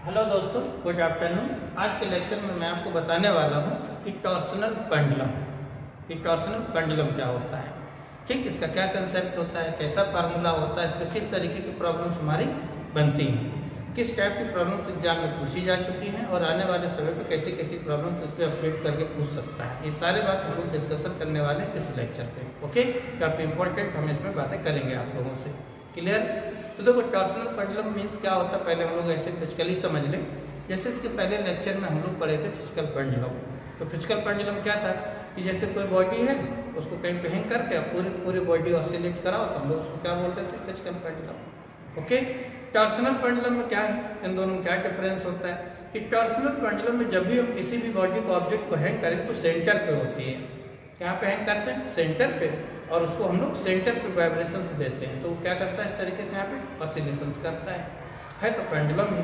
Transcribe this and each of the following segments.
Hello दोस्तों, good afternoon. आज के लेक्चर में मैं आपको बताने वाला हूँ कि टॉर्सनल पेंडुलम क्या होता है। ठीक, इसका क्या कंसेप्ट होता है, कैसा फार्मूला होता है, इस पर किस तरीके की प्रॉब्लम्स हमारी बनती हैं, किस टाइप की प्रॉब्लम्स एग्जाम में पूछी जा चुकी हैं और आने वाले समय पर कैसी कैसी प्रॉब्लम्स इस पर अपडेट करके पूछ सकता है। ये सारे बात हम लोग डिस्कशन करने वाले हैं इस लेक्चर पे। ओके, काफ़ी इंपॉर्टेंट हम इसमें बातें करेंगे आप लोगों से। क्लियर? तो देखो, टॉर्सनल पेंडुलम मीन्स क्या होता है, पहले हम लोग ऐसे फिजिकली समझ लें। जैसे इसके पहले लेक्चर में हम लोग पढ़े थे फिजिकल पेंडुलम। तो फिजिकल पेंडुलम क्या था कि जैसे कोई बॉडी है, उसको कहीं पे हैंग करके पूरी बॉडी ऑसिलेट कराओ तो हम लोग उसको क्या बोलते थे, physical pendulum. Okay, torsional pendulum में क्या है, इन दोनों में क्या डिफरेंस होता है कि टॉर्सनल पेंडुलम में जब भी हम किसी भी बॉडी को ऑब्जेक्ट को हैंग करें तो सेंटर पे होती है। कहाँ पे हैंग करते हैं, सेंटर पे, और उसको हम लोग सेंटर पे वाइब्रेशंस देते हैं। तो वो क्या करता है, इस तरीके से यहाँ पे ऑसिलेशंस करता है तो पेंडुलम ही।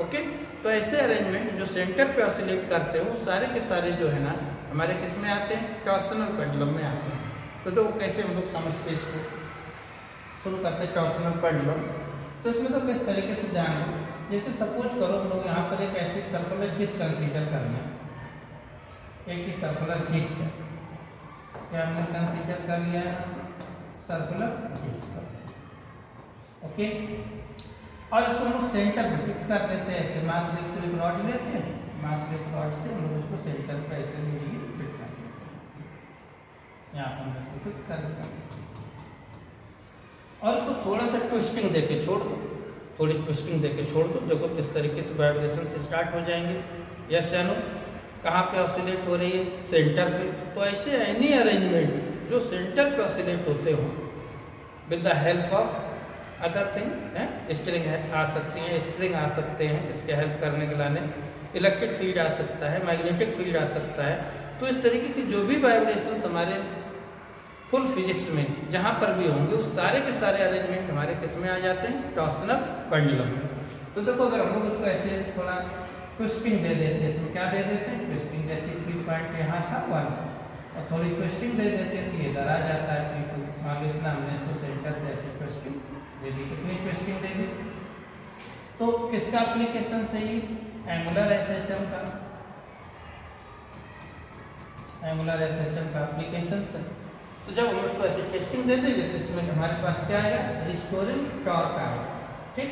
ओके, तो ऐसे अरेंजमेंट जो सेंटर पे ऑसिलेट करते हैं वो सारे के सारे जो है ना हमारे किस में आते हैं, टॉर्सनल पेंडुलम में आते हैं। तो देखो कैसे हम लोग समझते हैं, इसको शुरू करते हैं टॉर्सनल पेंडुलम। तो इसमें तो किस तरीके से जाना, जैसे सपोज करो हम लोग यहाँ पर एक ऐसे सर्कुलर डिस्क कंसीडर करना है। एक ही सर्कुलर डिस्क है, क्या हमने कंसीडर कर लिया है, सर्कुलर डिस्क। ओके, और इसको हम लोग सेंटर पे फिक्स कर देते हैं ऐसे। मासलेस को एक रॉड लेते हैं, मासलेस रॉड से हम लोग उसको सेंटर पे ऐसे फिट कर देते हैं। यहाँ पर हम इसको फिक्स कर देते हैं और उसको थोड़ा सा ट्विस्टिंग देके छोड़ दो, थोड़ी ट्विस्टिंग देके छोड़ दो। देखो किस तरीके से वाइब्रेशन से स्टार्ट हो जाएंगे। यस या नो? कहाँ पे ऑसिलेट हो रही है, सेंटर पे। तो ऐसे एनी अरेंजमेंट जो सेंटर पे ऑसिलेट होते हो with the help of other thing है, स्ट्रिंग आ सकती हैं, स्प्रिंग आ सकते हैं, इसके हेल्प करने के लाने इलेक्ट्रिक फील्ड आ सकता है, मैग्नेटिक फील्ड आ सकता है। तो इस तरीके की जो भी वाइब्रेशन हमारे फुल फिजिक्स में जहाँ पर भी होंगे वो सारे के सारे अरेंजमेंट हमारे किस में आ जाते हैं, टॉर्सनल पेंडुलम। तो देखो अगर हम लोग उसको ऐसे थोड़ा ट्विस्टिंग दे देते हैं, इसमें क्या दे देते हैं, ट्विस्टिंग। जैसे पी पॉइंट यहाँ था 1 और थोड़ी ट्विस्टिंग दे देते हैं तो ये इधर आ जाता है P2। मान लो इतना हमने इसको सेंटर से ऐसे ट्विस्टिंग दे दी। कितनी ट्विस्टिंग दे दी? तो किसका एप्लीकेशन से ही, एंगुलर एसएचएम का, एंगुलर एसएचएम का एप्लीकेशन से। तो जब हम उसको ऐसे ट्विस्टिंग दे देंगे तो इसमें हमारे पास क्या आएगा, रिस्टोरिंग टॉर्क आएगा। ठीक,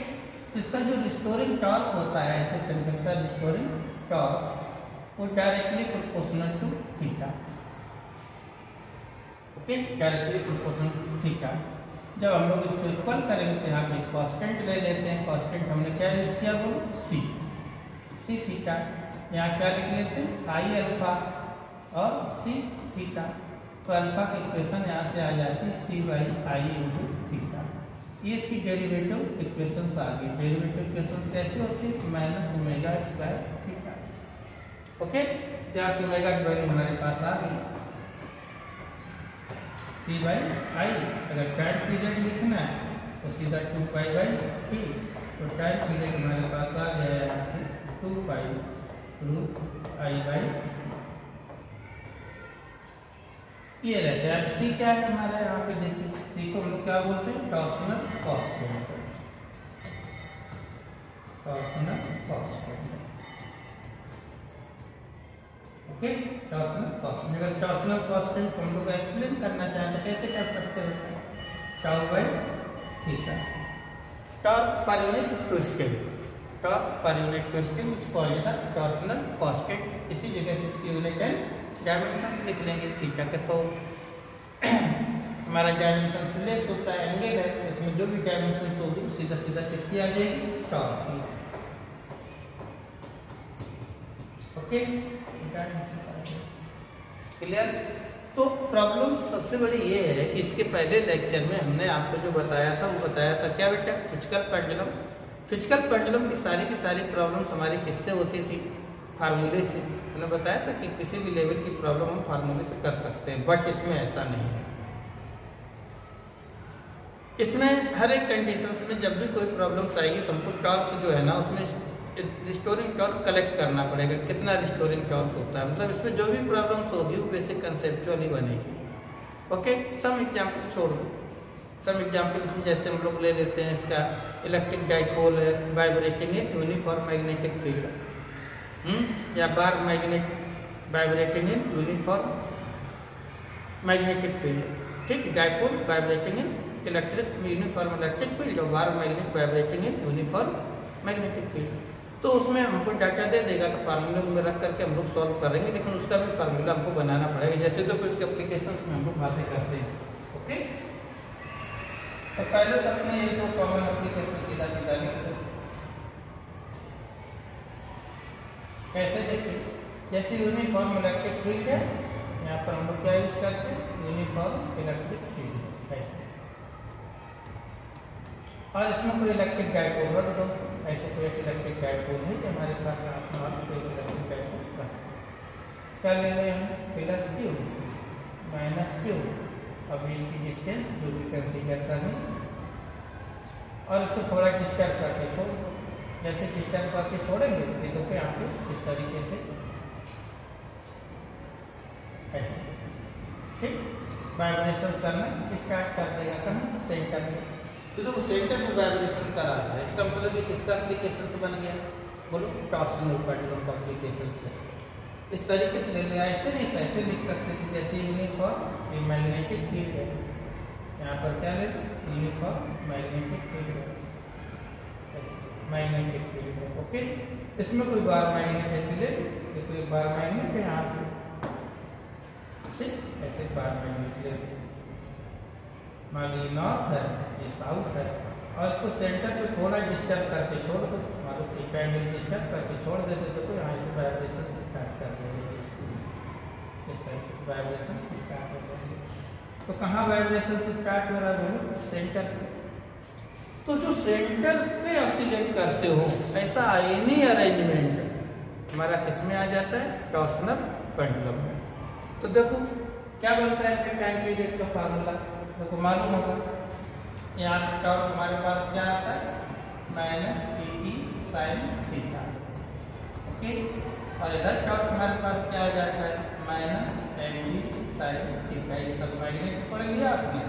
इसका जो रिस्टोरिंग टॉर्क होता है ऐसे सिंपल सा रिस्टोरिंग टॉर्क, वो directly proportional to theta. Okay, directly proportional to theta. जब हम लोग इसको इक्वल करेंगे तो यहाँ पे कांस्टेंट ले लेते हैं। कांस्टेंट हमने क्या यूज किया, बोलो सी थीटा। यहाँ क्या लिख लेते हैं, आई अल्फा और सी थीटा। तो अल्फा की इक्वेशन यहाँ से आ जाती है सी बाई आई इंटू थीटा। ये इसकी डेरिवेटिव इक्वेशंस आ गई। डेरिवेटिव इक्वेशंस कैसे होती है, minus omega square theta. Okay, यहाँ से ओमेगा की वैल्यू हमारे पास आ गई सी बाई आई। अगर टाइम पीरियड लिखना है तो सीधा 2 पाई बाई टी। तो टाइम पीरियड हमारे पास आ गया यहाँ से 2 पाई रूट आई बाई सी। ये रहता है। अब सी क्या है हमारा, यहाँ पे देखिए सी को हम लोग क्या बोलते हैं, torsional constant. Torsional constant. Okay, torsional constant. अगर टॉर्सनल कांस्टेंट को हम लोग एक्सप्लेन करना चाहें तो कैसे कर सकते हैं, tau by theta. Torque per unit twisting, torque per unit twisting is called the torsional constant. इसी जगह से इसकी यूनिट है डायमेंशन लिख लेंगे थीटा के। तो हमारा डायमेंशन लेस होता है, एंगल है, तो इसमें जो भी डायमेंशन होगी सीधा सीधा किसकी आ जाएगी, टॉर्क की। Okay, clear? तो प्रॉब्लम सबसे बड़ी ये है कि इसके पहले लेक्चर में हमने आपको जो बताया था वो बताया था क्या बेटा, फिजिकल पेंडुलम। फिजिकल पेंडुलम की सारी प्रॉब्लम्स हमारी किससे होती थी, फार्मूले से। मैंने बताया था कि किसी भी लेवल की प्रॉब्लम हम फार्मूले से कर सकते हैं, बट इसमें ऐसा नहीं है। इसमें हर एक कंडीशंस में जब भी कोई प्रॉब्लम्स आएगी तो हमको टॉर्क जो है ना उसमें रिस्टोरिंग टॉर्क कलेक्ट करना पड़ेगा। कितना रिस्टोरिंग टॉर्क होता है, मतलब इसमें जो भी प्रॉब्लम्स होगी वो बेसिक कंसेप्चुअल ही बनेगी। ओके, सम एग्जाम्पल छोड़ दो। सम एग्जाम्पल इसमें जैसे हम लोग ले लेते हैं इसका इलेक्ट्रिक डाइपोल है vibrating in uniform magnetic field, या bar magnet vibrating in uniform magnetic field. ठीक, dipole vibrating in electric uniform electric field और bar magnet vibrating in uniform magnetic field. तो उसमें हमको डाटा दे देगा तो फार्मूले में रख करके हम लोग सॉल्व करेंगे, लेकिन उसका भी फार्मूला हमको बनाना पड़ेगा, जैसे तो कुछ एप्लीकेशन में हम लोग बातें करते हैं। ओके, तो पहले तो अपने ये दो कॉमन एप्लीकेशन सीधा सीधा लिख दो। कैसे देखिए, जैसे यूनिफॉर्म इलेक्ट्रिक फील्ड है, यहाँ पर हम लोग क्या यूज करते हैं, यूनिफॉर्म इलेक्ट्रिक फील्ड ऐसे, और इसमें कोई इलेक्ट्रिक डाइपोल रख दो। ऐसे कोई एक इलेक्ट्रिक डाइपोल है कि हमारे पास कोई इलेक्ट्रिक डाइपोल रख दो। क्या ले रहे हैं, प्लस क्यू माइनस क्यू, और बीच की डिस्टेंस जो भी कंसीडर करनी, और इसको थोड़ा डिस्टर्ब करके छोड़ दो। जैसे डिस्टर्ब करके छोड़ेंगे ये तो यहाँ पे इस तरीके से ऐसे, ठीक, वाइब्रेशन करना स्टार्ट कर देगा कहाँ, सेंटर में। तो देखो सेंटर में वाइब्रेशन करा है, इसका मतलब ये किसका एप्लीकेशन से बन गया, बोलो टॉर्सनल पेंडुलम का एप्लीकेशन से। इस तरीके से ले लिया, ऐसे नहीं तो ऐसे लिख सकते थे, जैसे यूनिफॉर्म मैग्नेटिक फील्ड है, यहाँ पर क्या ले, यूनिफॉर्म मैग्नेटिक फील्ड है, मैग्नेटिक फील्ड है। ओके, इसमें कोई बार मैग्नेट ऐसे ले, कोई बार मैग्नेट है यहाँ पे, ठीक, ऐसे बार मैग्नेट ले, मान लीजिए नॉर्थ है, ये साउथ है, और इसको सेंटर पे थोड़ा डिस्टर्ब करके छोड़ दो, मान लो थीटा एंगल डिस्टर्ब करके छोड़ देते तो यहाँ से वाइब्रेशन स्टार्ट कर देंगे, इस तरीके से वाइब्रेशन स्टार्ट हो जाएंगे। तो कहाँ वाइब्रेशन स्टार्ट हो रहा है, बोलो सेंटर पे। तो जो सेंटर पे ऑसिलेट करते हो, ऐसा आयनी अरेंजमेंट हमारा किस में आ जाता है, टॉर्सनल पेंडुलम में। तो देखो क्या बनता है टाइम पीरियड का फार्मूला, देखो मालूम होगा, यहाँ पे टॉर्क हमारे पास क्या आता है, minus P sine theta. Okay, और इधर टॉर्क हमारे पास क्या आ जाता है, minus M D sine theta. ये सब मैग्नेट पढ़ लिया आपने,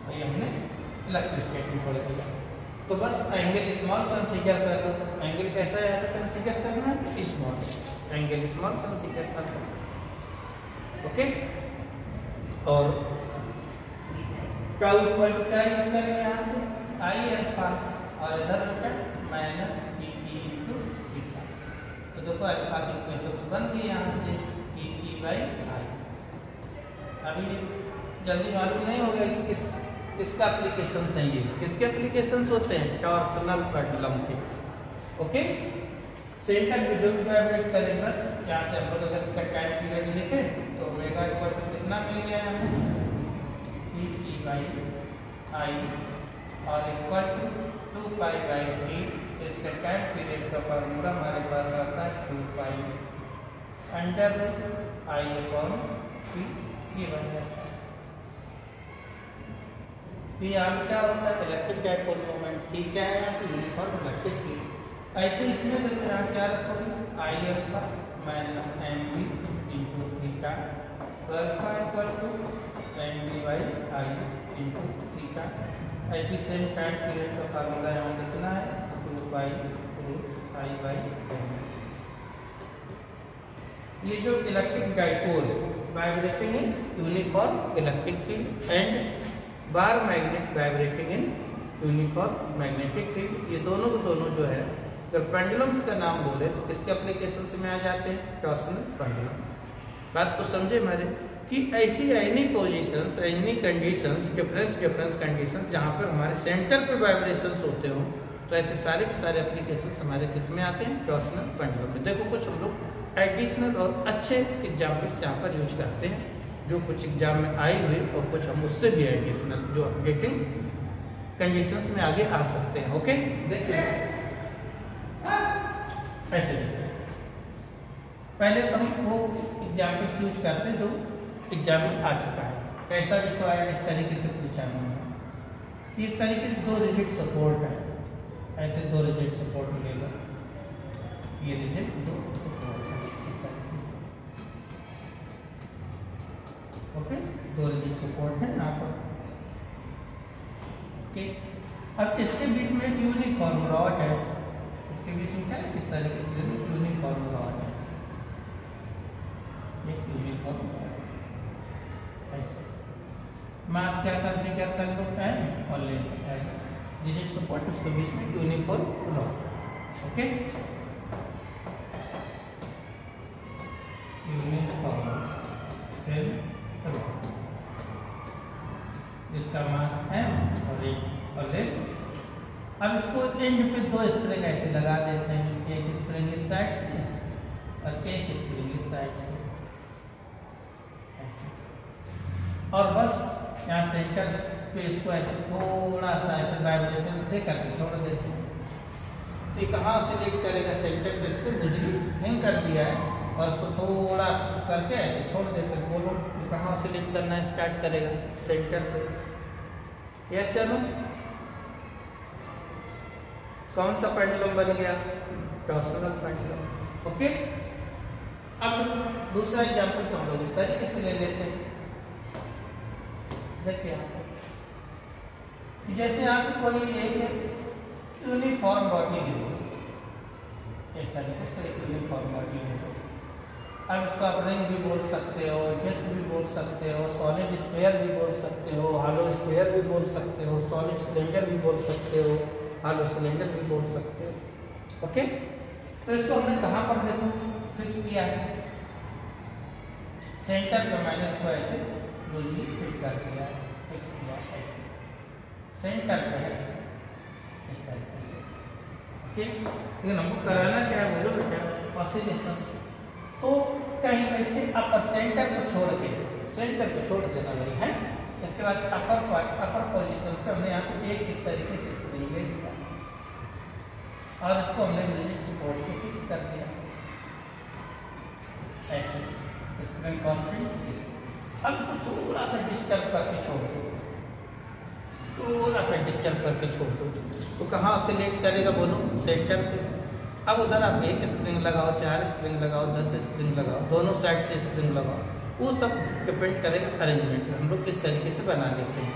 और ये हमने इलेक्ट्रिसिटी में पढ़ लिया। तो बस एंगल स्मॉल कंसीडर कर दो, एंगल कैसा है कंसीडर करना है, स्मॉल, एंगल स्मॉल कंसीडर कर दो। ओके, और क्या यूज करेंगे यहाँ से, आई अल्फा, और इधर होता है माइनस पी इंटू थीटा। तो देखो अल्फा की इक्वेशन बन गई यहाँ से, पी बाई आई। अभी जल्दी मालूम नहीं होगा कि किसका एप्लीकेशन है, ये किसके एप्लीकेशन होते हैं, टॉर्सनल पेंडुलम के। ओके, सेंटर पे जो भी वाइब्रेट करें, बस यहाँ से हम लोग अगर इसका टाइम पीरियड लिखें तो ओमेगा इक्वल टू कितना मिल गया हमें, ई बाई आई, और equal to 2 pi by T. तो इसका टाइम पीरियड का फार्मूला हमारे पास आता है 2 पाई अंडर आई अपॉन टी, ये बन जाता है। पी आर क्या होता है, इलेक्ट्रिक डाइपोल मोमेंट, टी क्या है यहाँ पे, यूनिफॉर्म इलेक्ट्रिक फील्ड। ऐसे इसमें देखो यहाँ क्या रखोगे, I alpha minus M B into theta, तो alpha equal to M B by I into theta. ऐसी सेम टाइम पीरियड का फार्मूला यहाँ कितना है, 2 pi root I by M. ये जो electric dipole vibrating in uniform electric field and bar magnet vibrating in uniform magnetic field, ये दोनों को दोनों जो है, जब पेंडुलम्स का नाम बोले तो किसके एप्लीकेशन में आ जाते हैं, टॉर्सनल पेंडुलम। बात को समझे मेरे, कि ऐसी any positions, any conditions, difference conditions जहाँ पर हमारे सेंटर पे वाइब्रेशंस होते हो, तो ऐसे सारे के सारे एप्लीकेशंस हमारे किस में आते हैं, टॉर्सनल पेंडुलम में। देखो कुछ हम लोग एडिशनल और अच्छे एग्जाम्पल्स यहाँ पर यूज करते हैं, जो कुछ एग्जाम में आए हुए, और कुछ हम उससे भी एडिशनल जो अपडेटिंग कंडीशंस में आगे आ सकते हैं। ओके, देखिए ऐसे पहले तो हम वो एग्जाम्पल्स यूज करते हैं जो एग्जाम में आ चुका है। कैसा देखो आया, इस तरीके से पूछा उन्होंने, इस तरीके से 2 रिजिड सपोर्ट है, ऐसे 2 रिजिड सपोर्ट मिलेगा, ये रिजिड 2 सपोर्ट है इस तरीके से। ओके, 2 रिजिड सपोर्ट है यहाँ पर। ओके, अब इसके बीच में एक यूनिफॉर्म रॉड है, इसके बीच में क्या है, किस तरीके से यूनिफॉर्म रॉड है, एक यूनिफॉर्म रॉड ऐसे। मास क्या कंसीडर कर लो, m और लेंथ है, दिस इज सपोर्ट, उसके बीच में uniform rod. Okay, uniform rod, इसका मास m और लेंथ। अब इसको एंड पे दो स्प्रिंग ऐसे लगा देते हैं, एक स्प्रिंग इस साइड से और एक स्प्रिंग इस साइड से ऐसे, और बस यहाँ सेंटर पे इसको ऐसे थोड़ा सा ऐसे वाइब्रेशन दे करके छोड़ देते हैं। तो ये कहाँ से लिंक करेगा, सेंटर पे इसको बिजली लिंक कर दिया है और उसको थोड़ा करके ऐसे छोड़ देते हैं। बोलो ये कहाँ से लिंक करना स्टार्ट करेगा, सेंटर पे। यस चलो, कौन सा पेंडुलम बन गया, टॉर्सनल पेंडुलम। ओके, अब दूसरा एग्जांपल हम लोग इस तरीके से ले लेते हैं। देखिए जैसे आप कोई एक यूनिफॉर्म बॉडी ली हो, इस तरीके से एक यूनिफॉर्म बॉडी ली हो। अब इसको आप रिंग भी बोल सकते हो, डिस्क भी बोल सकते हो, सॉलिड स्फीयर भी बोल सकते हो, हॉलो स्फीयर भी बोल सकते हो, सॉलिड सिलेंडर भी बोल सकते हो, हॉलो सिलेंडर भी बोल सकते हो। ओके, तो इसको हमने कहाँ पर देखो फिक्स किया है, सेंटर पे मैंने इसको ऐसे लूजली फिट कर दिया है, फिक्स किया है ऐसे, सेंटर पे है इस तरीके से। ओके, लेकिन हमको कराना क्या है, बोलो बेटा ऑसिलेशन। तो कहीं पे इसके अपर सेंटर को छोड़ के, सेंटर को छोड़ देना नहीं है। इसके बाद अपर पोजीशन पे हमने यहाँ पे एक इस तरीके से स्प्रिंग ले दिया और इसको हमने म्यूजिक सपोर्ट से फिक्स कर दिया ऐसे, स्प्रिंग कांस्टेंट। अब इसको थोड़ा सा डिस्टर्ब करके छोड़ दो, थोड़ा सा डिस्टर्ब करके छोड़ दो, तो कहाँ ऑसिलेट करेगा बोलो, सेंटर पे। अब उधर आप एक स्प्रिंग लगाओ, 4 स्प्रिंग लगाओ, 10 स्प्रिंग लगाओ, दोनों साइड से स्प्रिंग लगाओ, वो सब डिपेंड करेगा अरेंजमेंट हम लोग किस तरीके से बना लेते हैं।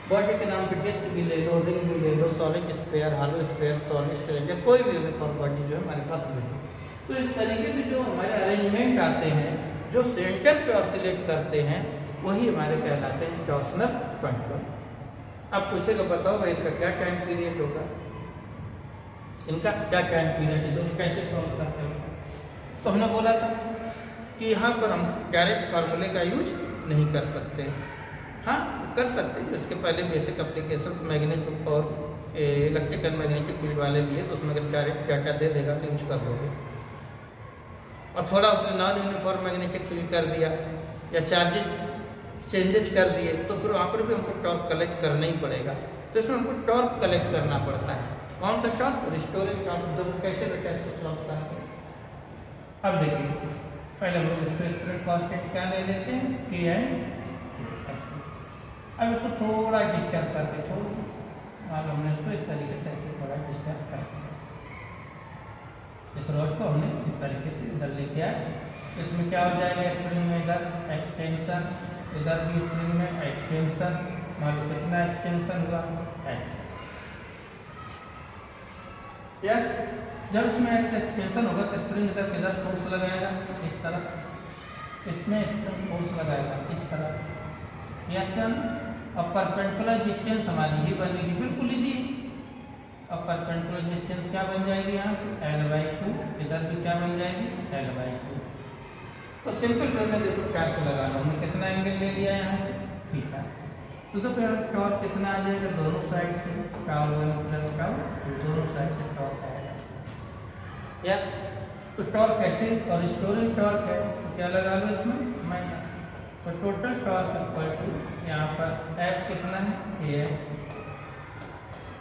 बॉडी के नाम पे डिस्क भी ले लो, रिंग भी ले लो, solid sphere, hollow sphere, solid cylinder, कोई भी यूनिफॉर्म बॉडी जो है हमारे पास ले लो। तो इस तरीके के जो हमारे अरेंजमेंट आते हैं, जो सेंटर पे ऑसिलेट करते हैं, वही हमारे कहलाते हैं टॉर्सनल पेंडुलम। अब पूछेगा बताओ भाई इनका क्या टाइम पीरियड होगा, इनका क्या टाइम पीरियड है, तो कैसे सॉल्व करते हैं। तो हमने बोला था कि यहाँ पर हम डायरेक्ट फार्मूले का यूज नहीं कर सकते, हाँ कर सकते हैं। इसके पहले बेसिक एप्लीकेशन मैग्नेटिक और इलेक्ट्रिकल मैग्नेटिक फील्ड वाले लिए, तो उसमें अगर डायरेक्ट डाटा दे देगा तो यूज कर लोगे। और थोड़ा उसने नॉन यूनिफॉर्म मैग्नेटिक फील्ड कर दिया या चार्जेस चेंजेस कर दिए, तो फिर वहाँ पर भी हमको टॉर्क कलेक्ट करना ही पड़ेगा। तो इसमें हमको टॉर्क कलेक्ट करना पड़ता है। कौन सा टॉर्क, रिस्टोरिंग टॉर्क। तो कैसे बेटा इसको सॉल्व करते हैं, अब देखिए पहले हम लोग इसको स्प्रिंग कांस्टेंट क्या ले लेते हैं, K एंड X। अब इसको थोड़ा डिस्टर्ब करके छोड़ दो, और हमने इसको इस तरीके से ऐसे थोड़ा डिस्टर्ब कर दिया, इस रॉड को हमने इस तरीके से इधर लेके आए। इसमें क्या हो जाएगा, स्प्रिंग में इधर एक्सटेंशन, इधर भी स्प्रिंग में एक्सटेंशन, मान लो कितना एक्सटेंशन हुआ, X। यस, जब इसमें एक्सटेंशन होगा तो स्प्रिंग इधर किधर फोर्स लगाएगा, इस तरफ, इसमें स्प्रिंग फोर्स लगाएगा इस तरफ। यस सर, अब परपेंडिकुलर डिस्टेंस हमारी ये बनेगी बिल्कुल इजी। अब परपेंडिकुलर डिस्टेंस क्या बन जाएगी, यहाँ से L/2, इधर भी क्या बन जाएगी, L/2। तो सिंपल वे में देखो क्या को लगाना, हमने कितना एंगल ले लिया यहाँ से, थीटा। तो देखो यहाँ टॉर्क कितना आ जाएगा, दोनों साइड से τ1 + τ2, दोनों साइड से टॉर्क आएगा। यस, तो टॉर्क कैसे, और रिस्टोरिंग टॉर्क है तो क्या लगा लो इसमें, माइनस। तो टोटल टॉर्क इक्वल टू, यहाँ पर F कितना है, Kx,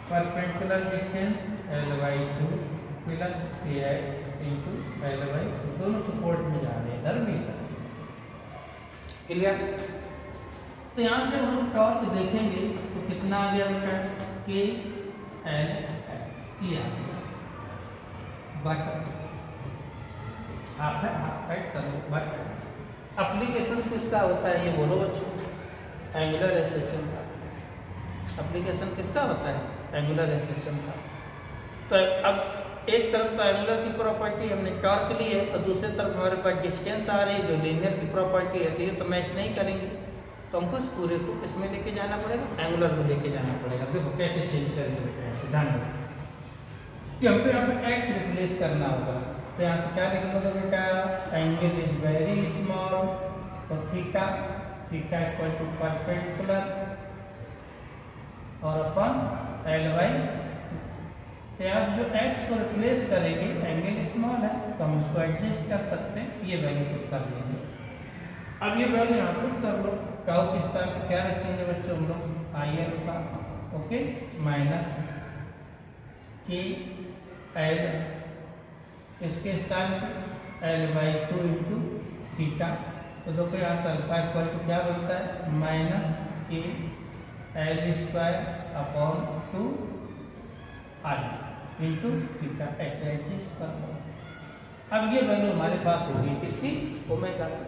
perpendicular distance L/2 + Kx × L/2, दोनों सपोर्ट में जा रहे हैं, इधर भी इधर। क्लियर। तो यहाँ से हम टॉर्क देखेंगे तो कितना आ गया बेटा, KLx, ये आ गया। बट हाफ है, हाफ राइट करो। बट एप्लीकेशन किसका होता है ये बोलो बच्चों, एंगुलर एसेशन का एप्लीकेशन किसका होता है, एंगुलर एक्सेशन का। तो अब एक तरफ तो एंगुलर की प्रॉपर्टी हमने टॉर्क ली है और दूसरी तरफ हमारे पास डिस्टेंस आ रही है जो लीनियर की प्रॉपर्टी है, तो ये तो मैच नहीं करेंगे। तो हमको इस पूरे को किसमें लेके जाना पड़ेगा, एंगुलर में लेके जाना पड़ेगा। देखो कैसे चेंज करेंगे बेटा, ऐसे ध्यान रखो कि हमको यहाँ पे एक्स रिप्लेस करना होगा। तो यहाँ से क्या लिखोगे बेटा, एंगल इज वेरी स्मॉल, तो थीटा इक्वल टू परपेंडिकुलर और अपन एल वाई। तो यहाँ से जो एक्स को रिप्लेस करेंगे, एंगल स्मॉल है तो हम उसको एडजस्ट कर सकते हैं, ये वैल्यू पुट कर लेंगे। अब ये वैल्यू यहाँ पुट कर लो, टाउ की स्थान पे क्या रखेंगे बच्चों हम लोग, आई अल्फा, ओके, माइनस के एल, इसके स्थान पे एल बाई 2 इंटू थीटा। तो देखो यहाँ से अल्फा इक्वल टू क्या बनता है, माइनस के एल स्क्वायर अपॉन 2 आई इंटू थीटा, ऐसे एडजस्ट कर लो। अब ये वैल्यू हमारे पास होगी किसकी, ओमेगा की।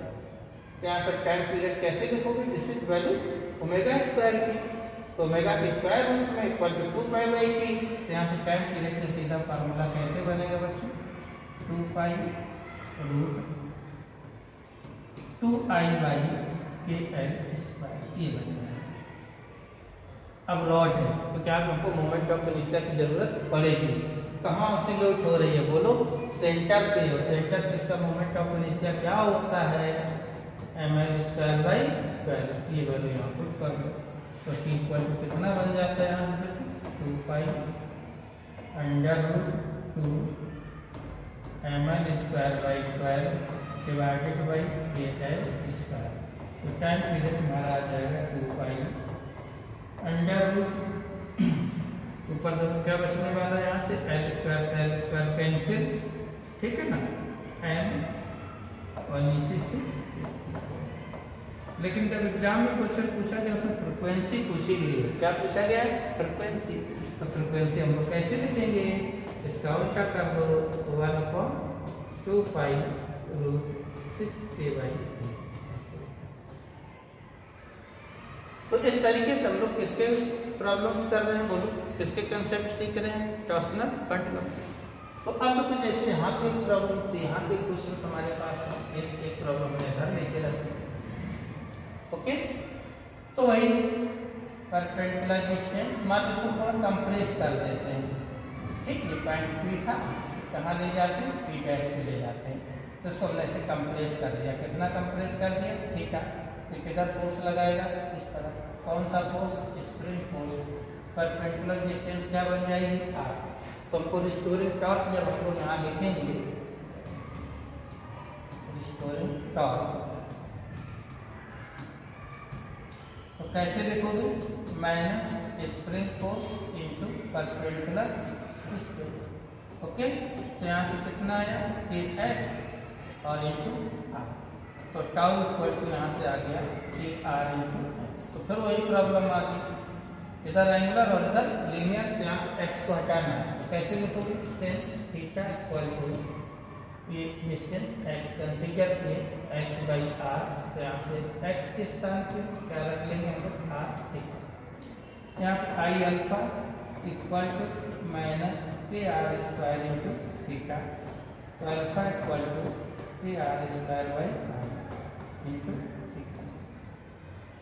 तो यहाँ से टाइम पीरियड कैसे लिखोगे, this is value omega square की। तो ओमेगा के स्क्वायर रूट में इक्वल टू 2 पाई बाई की। तो यहाँ से टाइम पीरियड का सीधा फार्मूला कैसे बनेगा बच्चों, 2 pi root 2 I by K L square, ये बनेगा। अब रॉड है तो क्या हमको मोमेंट ऑफ इनर्शिया की जरूरत पड़ेगी। कहाँ ऑसिलेट हो रही है बोलो, सेंटर पे हो। सेंटर पे इसका मोमेंट ऑफ इनर्शिया क्या होता है, ml स्क्वायर बाई 12। ये वैल्यू यहाँ पुट कर लो। तो t इक्वल टू कितना बन जाता है यहाँ से, 2 pi under root 2 ml square by 12 divided by K L square. तो टाइम पीरियड हमारा आ जाएगा 2 पाई अंडर रूट, ऊपर देखो क्या बचने वाला है यहाँ से, एल स्क्वायर कैंसिल, ठीक है ना, एम और नीचे 6। लेकिन जब एग्जाम में क्वेश्चन पूछा गया उसमें फ्रिक्वेंसी पूछी गई है, क्या पूछा गया है, फ्रिक्वेंसी। तो फ्रिक्वेंसी हम लोग कैसे लिखेंगे, इसका उल्टा कर दो, 1/2 पाई रूट 6 बाई। तो इस तरीके से हम लोग किसके प्रॉब्लम्स कर रहे हैं बोलो, किसके कंसेप्ट सीख रहे हैं, टॉर्सनल बंटलर। तो अब तो जैसे यहाँ पे एक प्रॉब्लम थी, यहाँ पे क्वेश्चन हमारे पास एक प्रॉब्लम है, इधर लेके रखते हैं, ओके। तो वही परपेंडिकुलर डिस्टेंस, मान इसको थोड़ा कंप्रेस कर देते हैं, ठीक। ये पॉइंट पी था, कहाँ ले जाते हैं, पी डैश पे ले जाते हैं। तो इसको हमने ऐसे कंप्रेस कर दिया, कितना कंप्रेस कर दिया, थीटा। फिर किधर फोर्स लगाएगा, इस तरह, कौन सा force, spring force. Perpendicular distance क्या बन जाएगी, आर। तो हमको रिस्टोरिंग टॉर्क जब हम लोग यहाँ लिखेंगे, रिस्टोरिंग टॉर्क, तो कैसे लिखोगे, minus spring force into perpendicular distance, okay. तो यहाँ से कितना आया, के एक्स और इंटू आर। तो टाउ इक्वल टू यहाँ से आ गया के आर इंटू एक्स। तो फिर वही प्रॉब्लम आ गई, इधर एंगुलर और इधर लीनियर, तो यहाँ एक्स को हटाना है। तो कैसे लिखोगे, सेंस थीटा इक्वल टू ये डिस्टेंस एक्स कंसीडर किए, एक्स बाई आर। तो यहाँ से एक्स के स्थान पे क्या रख लेंगे हम लोग, आर थीटा। यहाँ पे I alpha equal to minus K R square into theta. तो alpha equal to K R square by R into theta.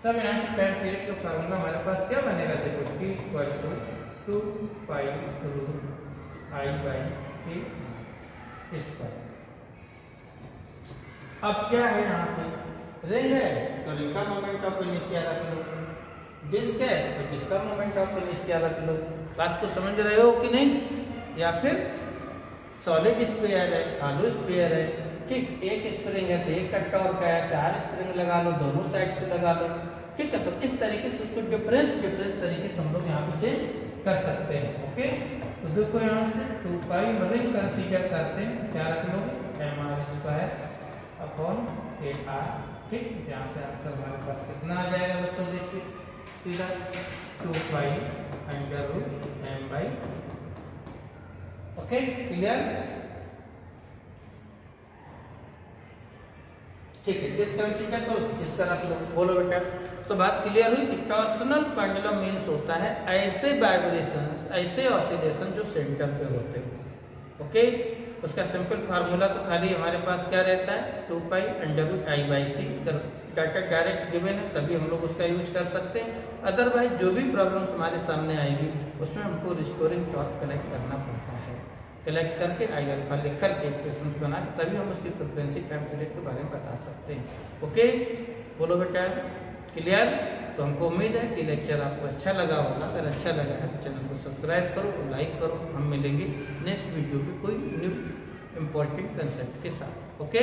तब यहाँ से टाइम पीरियड का फार्मूला हमारे पास क्या बनेगा, देखो t equal to 2 pi root I by K square. अब क्या है यहाँ पे, रिंग है तो रिंग का मोमेंट ऑफ इनर्शिया रख लो, डिस्क है तो डिस्क का मोमेंट ऑफ इनर्शिया रख लो। बात को समझ रहे हो कि नहीं, या फिर सॉलिड स्फीयर है, हॉलो स्फीयर है, ठीक। एक स्प्रिंग है तो एक का टॉर्क है, 4 स्प्रिंग लगा लो, दोनों साइड से लगा लो, ठीक है। तो इस तरीके से उसको डिफरेंस तरीके से हम लोग यहाँ पे चेंज कर सकते हैं, ओके। तो देखो यहाँ से 2 पाई रिंग कंसीडर करते हैं, क्या रख लोगे, M R square upon A R, ठीक। यहाँ से आंसर हमारे पास कितना आ जाएगा बच्चों, देखिए सीधा 2 pi under root M by, okay, clear, ठीक है, किस कंसीडर करो, जिस तरह से बोलो बेटा। तो बात क्लियर हुई कि टॉर्सनल पेंडुलम मीन्स होता है ऐसे वाइब्रेशंस, ऐसे ऑसिलेशन जो सेंटर पे होते हैं। ओके, उसका सिंपल फार्मूला तो खाली हमारे पास क्या रहता है, 2π√I/c। अगर डाटा डायरेक्ट गिवन है तभी हम लोग उसका यूज कर सकते हैं, अदरवाइज जो भी प्रॉब्लम्स हमारे सामने आएगी उसमें हमको रिस्टोरिंग टॉर्क कलेक्ट करना पड़ता है। कलेक्ट करके आई अल्फा लिख कर एक क्वेश्चन बना के तभी हम उसकी फ्रिक्वेंसी टाइम पीरियड के बारे में बता सकते हैं। ओके, बोलो बेटा क्लियर। तो हमको उम्मीद है कि लेक्चर आपको अच्छा लगा होगा। अगर अच्छा लगा है तो चैनल को सब्सक्राइब करो और लाइक करो। हम मिलेंगे नेक्स्ट वीडियो में कोई न्यू इम्पोर्टेंट कंसेप्ट के साथ। ओके।